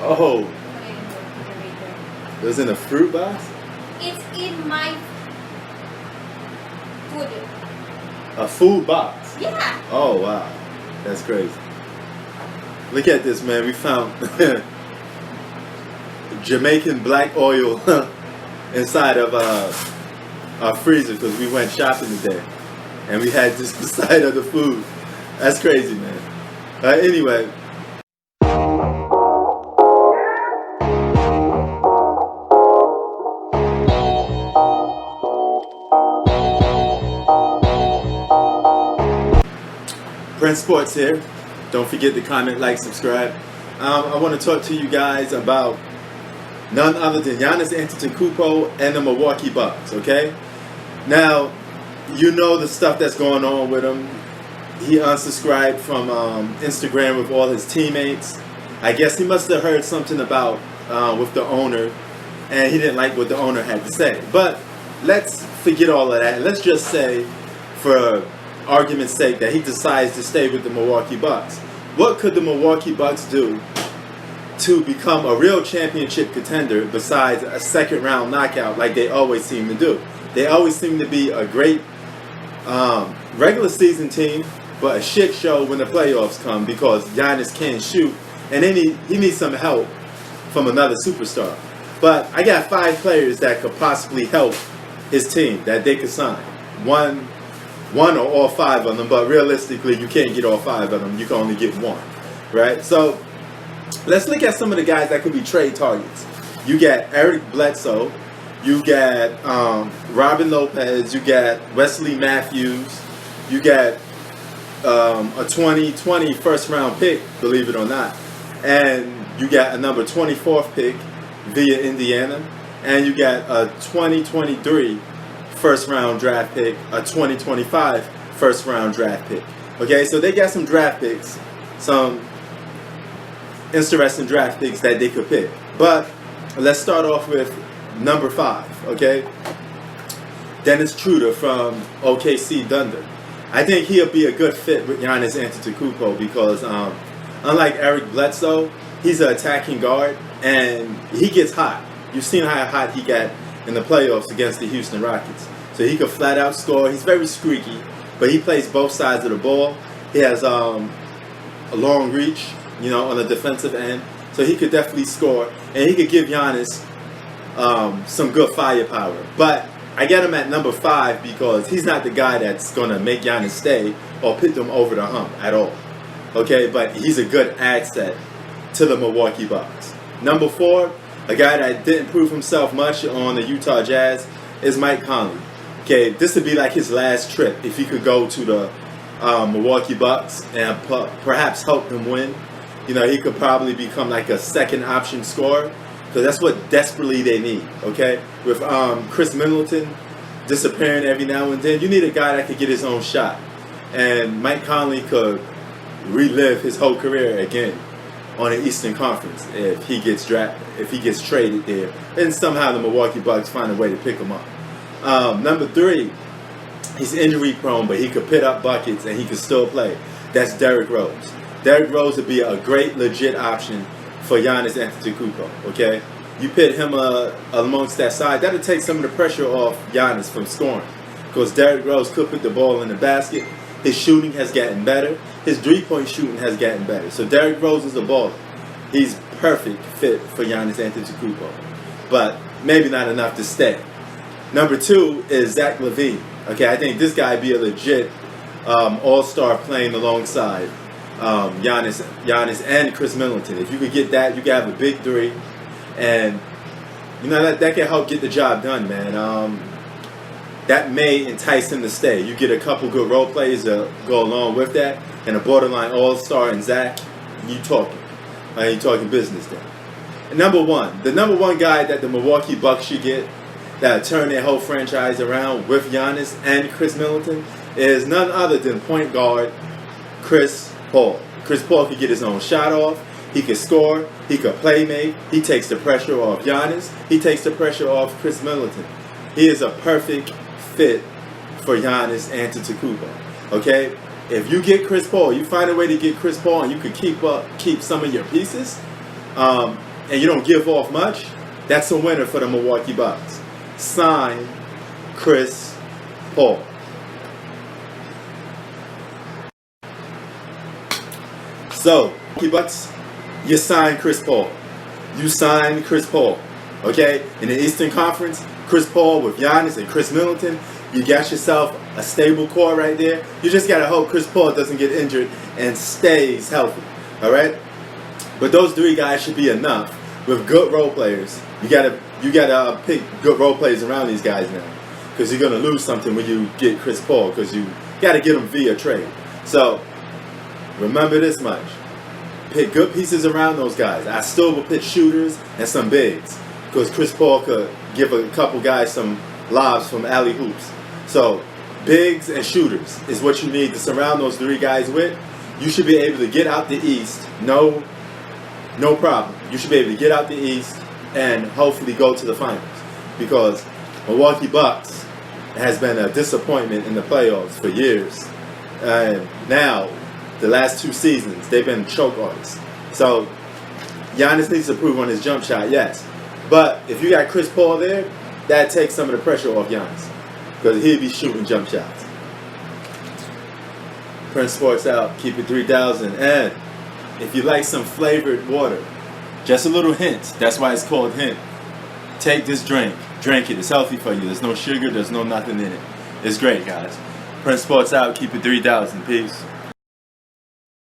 Oh, Put it in the refrigerator. it was in a fruit box? It's in my food. A food box? Yeah. Oh, wow. That's crazy. Look at this, man. We found Jamaican black oil inside of our freezer because we went shopping today. And we had this beside of the food. That's crazy, man. Anyway. Prince Sports here. Don't forget to comment, like, subscribe. I want to talk to you guys about none other than Giannis Antetokounmpo and the Milwaukee Bucks, okay? Now, you know the stuff that's going on with him. He unsubscribed from Instagram with all his teammates. I guess he must have heard something about with the owner, and he didn't like what the owner had to say. But let's forget all of that. Let's just say, for argument's sake, that he decides to stay with the Milwaukee Bucks. What could the Milwaukee Bucks do to become a real championship contender besides a second round knockout like they always seem to do? They always seem to be a great regular season team, but a shit show when the playoffs come because Giannis can't shoot, and then he needs some help from another superstar. But I got 5 players that could possibly help his team that they could sign. One or all 5 of them, but realistically you can't get all 5 of them. You can only get one, right? So let's look at some of the guys that could be trade targets. You got Eric Bledsoe, you got Robin Lopez, you got Wesley Matthews, you got a 2020 first round pick, believe it or not, and you got a number 24th pick via Indiana, and you got a 2023 first round draft pick, a 2025 first round draft pick. Okay, so they got some draft picks, some interesting draft picks that they could pick. But let's start off with number 5, okay? Dennis Trudeau from OKC Thunder. I think he'll be a good fit with Giannis Antetokounmpo because unlike Eric Bledsoe, he's an attacking guard and he gets hot. You've seen how hot he got in the playoffs against the Houston Rockets. So he can flat out score. He's very streaky, but he plays both sides of the ball. He has a long reach, on the defensive end. So he could definitely score, and he could give Giannis some good firepower. But I get him at number 5 because he's not the guy that's going to make Giannis stay or put them over the hump at all. Okay, but he's a good asset to the Milwaukee Bucks. Number 4, a guy that didn't prove himself much on the Utah Jazz is Mike Connolly. Okay, this would be like his last trip if he could go to the Milwaukee Bucks and perhaps help them win. He could probably become like a second option scorer because that's what desperately they need. Okay, with Chris Middleton disappearing every now and then, you need a guy that could get his own shot, and Mike Connolly could relive his whole career again on the Eastern Conference if he gets traded there, and somehow the Milwaukee Bucks find a way to pick him up. Number 3, he's injury prone, but he could put up buckets and he could still play. That's Derrick Rose. Derrick Rose would be a great, legit option for Giannis Antetokounmpo. Okay, you put him amongst that side, that'll take some of the pressure off Giannis from scoring, because Derrick Rose could put the ball in the basket. His shooting has gotten better. His 3-point shooting has gotten better. So Derrick Rose is a baller. He's perfect fit for Giannis Antetokounmpo, but maybe not enough to stay. Number 2 is Zach Levy. Okay, I think this guy be a legit all-star playing alongside Giannis and Chris Middleton. If you could get that, you could have a big 3, and that can help get the job done, man. That may entice him to stay. You get a couple good role players to go along with that, and a borderline all-star in Zach. You talking business then. And the number one guy that the Milwaukee Bucks should get that turn their whole franchise around with Giannis and Chris Middleton is none other than point guard Chris Paul. Chris Paul could get his own shot off. He could score. He could play make. He takes the pressure off Giannis. He takes the pressure off Chris Middleton. He is a perfect fit for Giannis Antetokounmpo. Okay? If you get Chris Paul, you find a way to get Chris Paul and you could keep some of your pieces, and you don't give off much, that's a winner for the Milwaukee Bucks. Sign Chris Paul. So, Milwaukee Bucks, you sign Chris Paul. You sign Chris Paul. Okay? In the Eastern Conference, Chris Paul with Giannis and Chris Middleton, you got yourself a stable core right there. You just got to hope Chris Paul doesn't get injured and stays healthy. All right? But those three guys should be enough with good role players. You gotta pick good role players around these guys now, because you're gonna lose something when you get Chris Paul, because you gotta get him via trade. So remember this much: pick good pieces around those guys. I still will pick shooters and some bigs, because Chris Paul could give a couple guys some lobs from alley hoops. So bigs and shooters is what you need to surround those three guys with. You should be able to get out the East. No problem. You should be able to get out the East and hopefully go to the finals, because Milwaukee Bucks has been a disappointment in the playoffs for years. And now, the last 2 seasons, they've been choke artists. So, Giannis needs to improve on his jump shot, yes. But if you got Chris Paul there, that takes some of the pressure off Giannis, because he'll be shooting jump shots. Prince Sports out. Keep it 3,000. And if you like some flavored water, just a little hint. That's why it's called hint. Take this drink. Drink it. It's healthy for you. There's no sugar. There's no nothing in it. It's great, guys. Prince Sports out. Keep it 3,000. Peace.